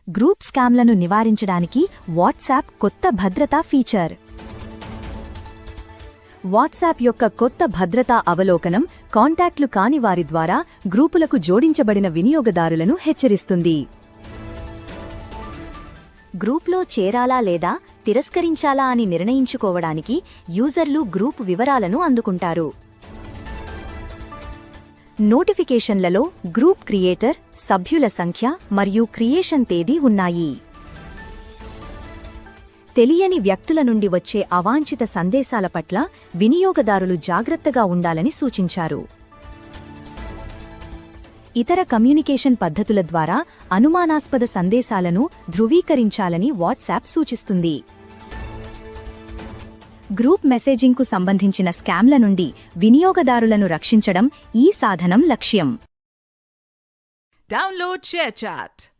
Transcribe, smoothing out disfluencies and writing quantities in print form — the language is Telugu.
గ్రూప్ స్కామ్లను నివారించడానికి వాట్సాప్ కొత్త భద్రతా ఫీచర్. వాట్సాప్ యొక్క కొత్త భద్రతా అవలోకనం కాంటాక్ట్లు కాని వారి ద్వారా గ్రూపులకు జోడించబడిన వినియోగదారులను హెచ్చరిస్తుంది. గ్రూప్లో చేరాలా లేదా తిరస్కరించాలా అని నిర్ణయించుకోవడానికి యూజర్లు గ్రూప్ వివరాలను అందుకుంటారు. నోటిఫికేషన్లలో గ్రూప్ క్రియేటర్, సభ్యుల సంఖ్య మరియు క్రియేషన్ తేదీ ఉన్నాయి. తెలియని వ్యక్తుల నుండి వచ్చే అవాంఛిత సందేశాల పట్ల వినియోగదారులు జాగ్రత్తగా ఉండాలని సూచించారు. ఇతర కమ్యూనికేషన్ పద్ధతుల ద్వారా అనుమానాస్పద సందేశాలను ధృవీకరించాలని వాట్సాప్ సూచిస్తుంది. గ్రూప్ మెసేజింగ్కు సంబంధించిన స్కామ్ల నుండి వినియోగదారులను రక్షించడం ఈ సాధనం లక్ష్యం. Download ShareChat.